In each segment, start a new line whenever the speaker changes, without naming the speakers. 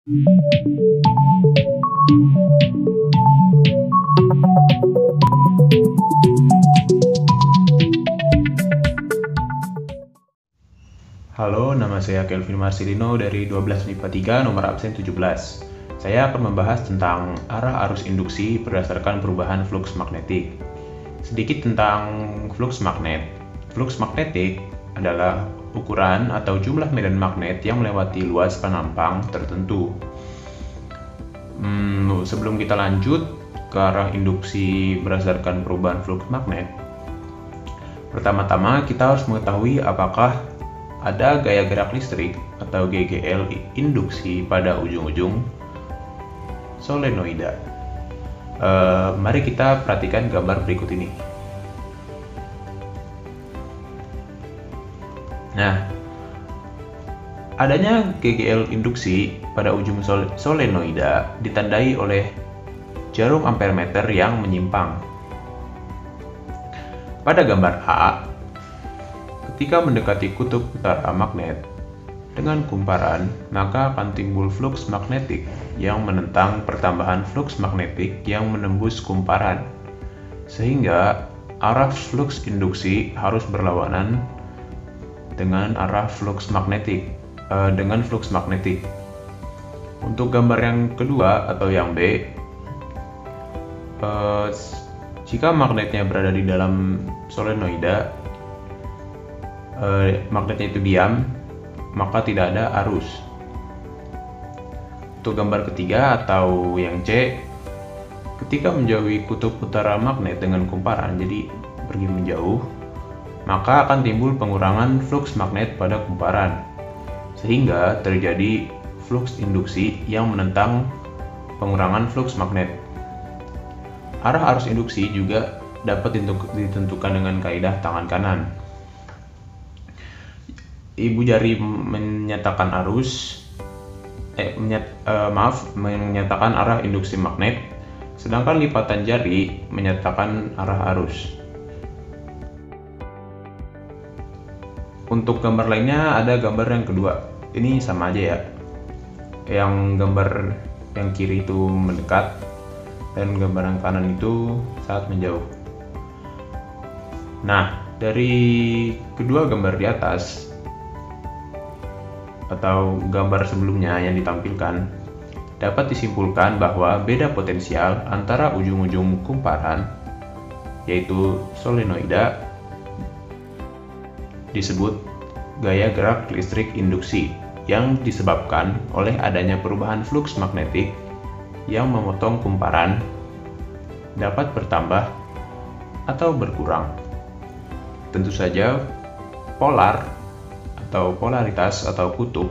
Halo, nama saya Kelvin Marcelino dari 12 MIPA 3 nomor absen 17. Saya akan membahas tentang arah arus induksi berdasarkan perubahan flux magnetik. Sedikit tentang flux magnet. Flux magnetik adalah ukuran atau jumlah medan magnet yang melewati luas penampang tertentu. Sebelum kita lanjut ke arah induksi berdasarkan perubahan flux magnet, pertama-tama kita harus mengetahui apakah ada gaya gerak listrik atau GGL induksi pada ujung-ujung solenoida. Mari kita perhatikan gambar berikut ini. Nah, adanya GGL induksi pada ujung solenoida ditandai oleh jarum ampermeter yang menyimpang. Pada gambar A, ketika mendekati kutub utara magnet dengan kumparan, maka akan timbul flux magnetik yang menentang pertambahan flux magnetik yang menembus kumparan, sehingga arah flux induksi harus berlawanan dengan arah flux magnetik. Untuk gambar yang kedua atau yang B, jika magnetnya berada di dalam solenoida, magnetnya itu diam, maka tidak ada arus. Untuk gambar ketiga atau yang C, ketika menjauhi kutub utara magnet dengan kumparan, jadi pergi menjauh, maka akan timbul pengurangan flux magnet pada kumparan, sehingga terjadi flux induksi yang menentang pengurangan flux magnet. Arah arus induksi juga dapat ditentukan dengan kaidah tangan kanan. Ibu jari menyatakan menyatakan arah induksi magnet, sedangkan lipatan jari menyatakan arah arus. Untuk gambar lainnya ada gambar yang kedua. Ini sama aja ya. Yang gambar yang kiri itu mendekat dan gambar yang kanan itu saat menjauh. Nah, dari kedua gambar di atas atau gambar sebelumnya yang ditampilkan, dapat disimpulkan bahwa beda potensial antara ujung-ujung kumparan, yaitu solenoida, disebut gaya gerak listrik induksi yang disebabkan oleh adanya perubahan flux magnetik yang memotong kumparan, dapat bertambah atau berkurang. Tentu saja polar atau polaritas atau kutub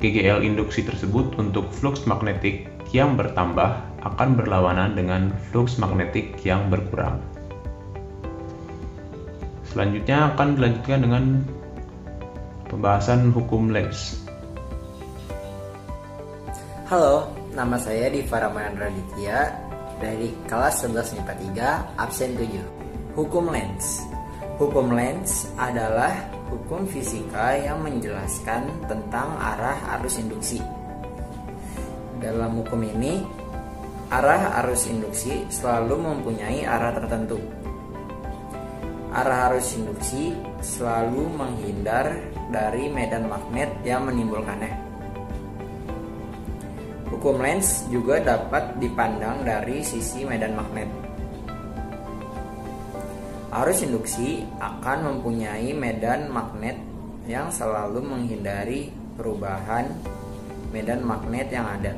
GGL induksi tersebut untuk flux magnetik yang bertambah akan berlawanan dengan flux magnetik yang berkurang. Selanjutnya akan dilanjutkan dengan pembahasan hukum Lenz.
Halo, nama saya Diva Ramayana Raditya dari kelas 11 MIPA 3 absen 7. Hukum Lenz. Hukum Lenz adalah hukum fisika yang menjelaskan tentang arah arus induksi. Dalam hukum ini, arah arus induksi selalu mempunyai arah tertentu. Arah arus induksi selalu menghindar dari medan magnet yang menimbulkannya. Hukum Lenz juga dapat dipandang dari sisi medan magnet. Arus induksi akan mempunyai medan magnet yang selalu menghindari perubahan medan magnet yang ada.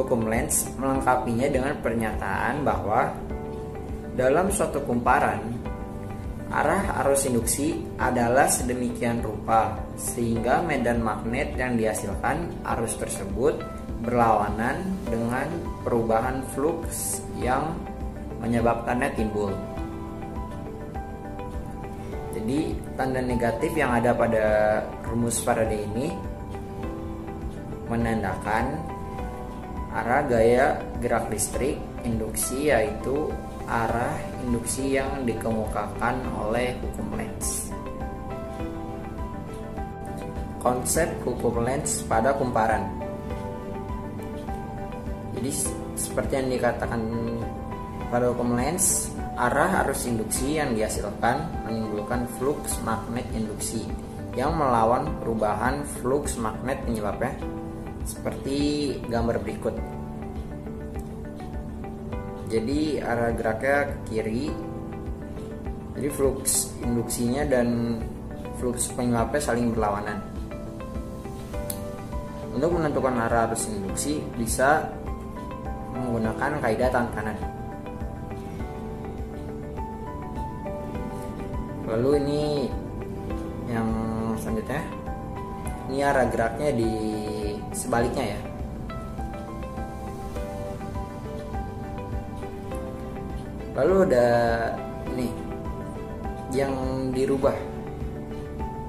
Hukum Lenz melengkapinya dengan pernyataan bahwa dalam suatu kumparan, arah arus induksi adalah sedemikian rupa sehingga medan magnet yang dihasilkan arus tersebut berlawanan dengan perubahan flux yang menyebabkannya timbul. Jadi tanda negatif yang ada pada rumus Faraday ini menandakan arah gaya gerak listrik induksi, yaitu arah induksi yang dikemukakan oleh hukum Lenz. konsep hukum lens pada kumparan. Jadi seperti yang dikatakan pada hukum lens, arah arus induksi yang dihasilkan menimbulkan fluks magnet induksi yang melawan perubahan fluks magnet penyebabnya, seperti gambar berikut. Jadi arah geraknya ke kiri, jadi fluks induksinya dan fluks penyebabnya saling berlawanan. Untuk menentukan arah arus induksi bisa menggunakan kaidah tangan kanan. Lalu ini yang selanjutnya, ini arah geraknya di sebaliknya ya. Lalu ada ini yang dirubah,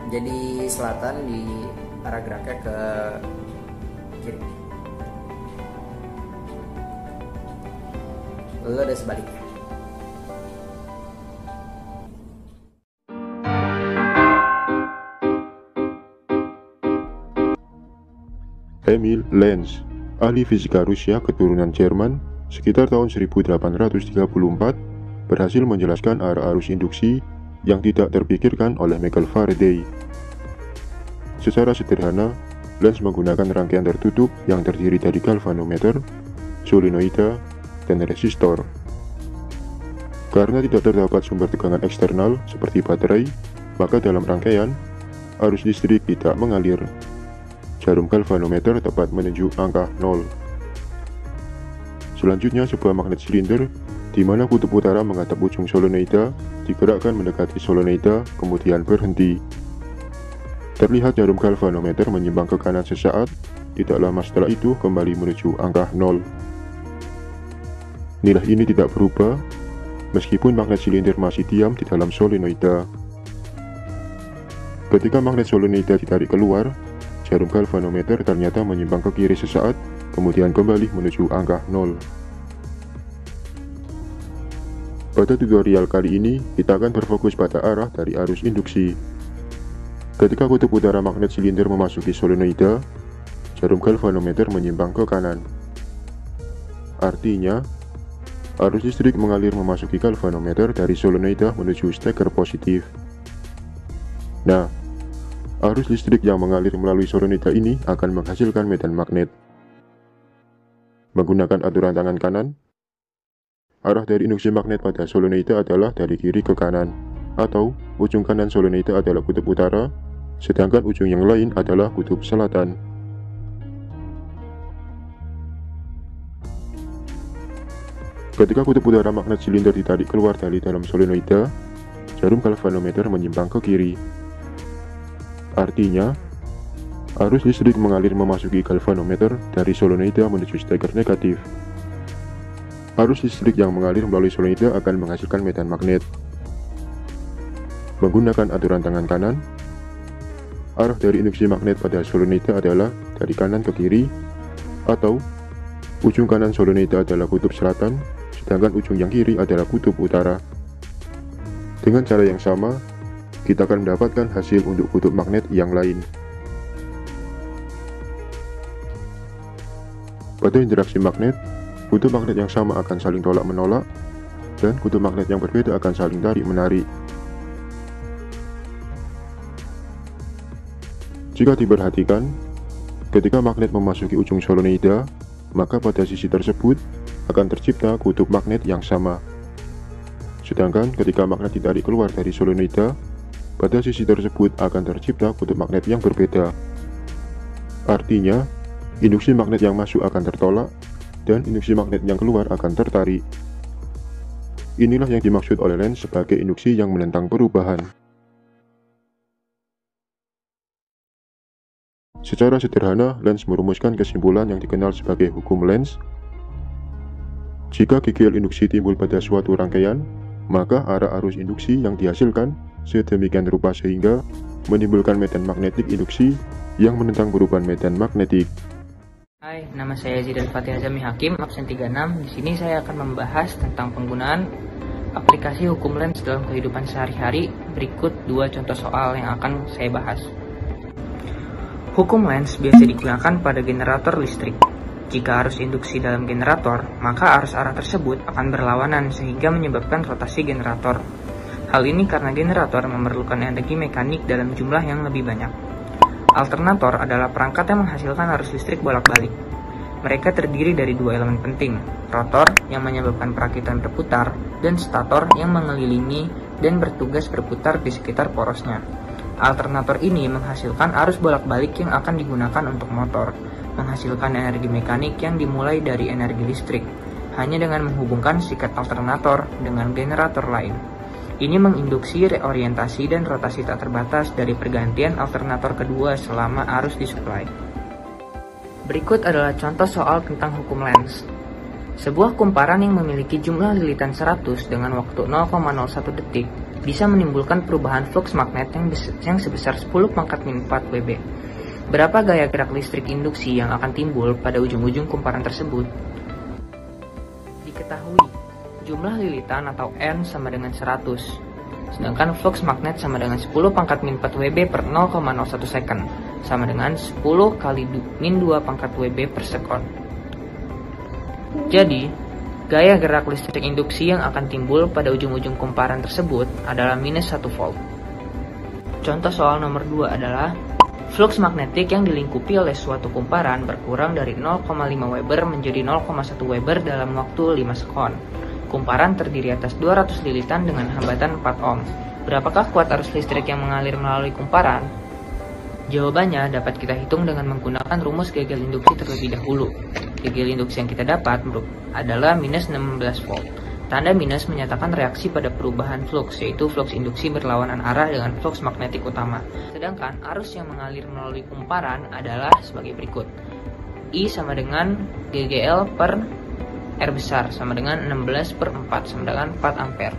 jadi selatan di arah geraknya ke kiri. Lalu ada sebaliknya.
Emil Lenz, ahli fisika Rusia keturunan Jerman, sekitar tahun 1834, berhasil menjelaskan arah arus induksi yang tidak terpikirkan oleh Michael Faraday. Secara sederhana, Lenz menggunakan rangkaian tertutup yang terdiri dari galvanometer, solenoida, dan resistor. Karena tidak terdapat sumber tegangan eksternal seperti baterai, maka dalam rangkaian, arus listrik tidak mengalir. Jarum galvanometer tepat menunjuk angka 0. Selanjutnya, sebuah magnet silinder di mana kutub utara menghadap ujung solenoida digerakkan mendekati solenoida, kemudian berhenti. Terlihat jarum galvanometer menyimpang ke kanan sesaat, tidak lama setelah itu kembali menuju angka 0. Nilai ini tidak berubah, meskipun magnet silinder masih diam di dalam solenoida. Ketika magnet solenoida ditarik keluar, jarum galvanometer ternyata menyimpang ke kiri sesaat, kemudian kembali menuju angka 0. Pada tutorial kali ini, kita akan berfokus pada arah dari arus induksi. Ketika kutub utara magnet silinder memasuki solenoida, jarum galvanometer menyimpang ke kanan. Artinya, arus listrik mengalir memasuki galvanometer dari solenoida menuju steker positif. Nah, arus listrik yang mengalir melalui solenoida ini akan menghasilkan medan magnet. Menggunakan aturan tangan kanan, arah dari induksi magnet pada solenoida adalah dari kiri ke kanan, atau ujung kanan solenoida adalah kutub utara, sedangkan ujung yang lain adalah kutub selatan. Ketika kutub utara magnet silinder ditarik keluar dari dalam solenoida, jarum galvanometer menyimpang ke kiri. Artinya, arus listrik mengalir memasuki galvanometer dari solenoida menuju steker negatif. Arus listrik yang mengalir melalui solenoida akan menghasilkan medan magnet. Menggunakan aturan tangan kanan, arah dari induksi magnet pada solenoida adalah dari kanan ke kiri, atau ujung kanan solenoida adalah kutub selatan, sedangkan ujung yang kiri adalah kutub utara. Dengan cara yang sama, kita akan mendapatkan hasil untuk kutub magnet yang lain. Pada interaksi magnet, kutub magnet yang sama akan saling tolak-menolak, dan kutub magnet yang berbeda akan saling tarik-menarik. Jika diperhatikan, ketika magnet memasuki ujung solenoida, maka pada sisi tersebut akan tercipta kutub magnet yang sama. Sedangkan ketika magnet ditarik keluar dari solenoida, pada sisi tersebut akan tercipta kutub magnet yang berbeda. Artinya, induksi magnet yang masuk akan tertolak, dan induksi magnet yang keluar akan tertarik. Inilah yang dimaksud oleh Lenz sebagai induksi yang menentang perubahan. Secara sederhana, Lenz merumuskan kesimpulan yang dikenal sebagai hukum Lenz. Jika gigil induksi timbul pada suatu rangkaian, maka arah arus induksi yang dihasilkan sedemikian rupa sehingga menimbulkan medan magnetik induksi yang menentang perubahan medan magnetik.
Hai, nama saya Zidan Fatih Azami Hakim, absen 36. Di sini saya akan membahas tentang penggunaan aplikasi hukum Lenz dalam kehidupan sehari-hari. Berikut 2 contoh soal yang akan saya bahas. Hukum Lenz biasa digunakan pada generator listrik. Jika arus induksi dalam generator, maka arus arah tersebut akan berlawanan sehingga menyebabkan rotasi generator. Hal ini karena generator memerlukan energi mekanik dalam jumlah yang lebih banyak. Alternator adalah perangkat yang menghasilkan arus listrik bolak-balik. Mereka terdiri dari dua elemen penting, rotor yang menyebabkan perakitan berputar, dan stator yang mengelilingi dan bertugas berputar di sekitar porosnya. Alternator ini menghasilkan arus bolak-balik yang akan digunakan untuk motor, menghasilkan energi mekanik yang dimulai dari energi listrik, hanya dengan menghubungkan sikat alternator dengan generator lain. Ini menginduksi reorientasi dan rotasi tak terbatas dari pergantian alternator kedua selama arus disuplai. Berikut adalah contoh soal tentang hukum Lenz. Sebuah kumparan yang memiliki jumlah lilitan 100 dengan waktu 0,01 detik bisa menimbulkan perubahan flux magnet yang sebesar 10⁻⁴ Wb. Berapa gaya gerak listrik induksi yang akan timbul pada ujung-ujung kumparan tersebut? Diketahui, jumlah lilitan atau N sama dengan 100, sedangkan flux magnet sama dengan 10⁻⁴ Wb per 0,01 second, sama dengan 10 kali min 2 pangkat Wb per sekon. Jadi, gaya gerak listrik induksi yang akan timbul pada ujung-ujung kumparan tersebut adalah minus 1 volt. Contoh soal nomor 2 adalah flux magnetik yang dilingkupi oleh suatu kumparan berkurang dari 0,5 Weber menjadi 0,1 Weber dalam waktu 5 sekon. Kumparan terdiri atas 200 lilitan dengan hambatan 4 ohm. Berapakah kuat arus listrik yang mengalir melalui kumparan? Jawabannya dapat kita hitung dengan menggunakan rumus gagal induksi terlebih dahulu. Gagal induksi yang kita dapat adalah minus 16 volt. Tanda minus menyatakan reaksi pada perubahan flux, yaitu flux induksi berlawanan arah dengan flux magnetik utama. Sedangkan arus yang mengalir melalui kumparan adalah sebagai berikut. I sama dengan GGL per R besar sama dengan 16/4 sama dengan 4 ampere.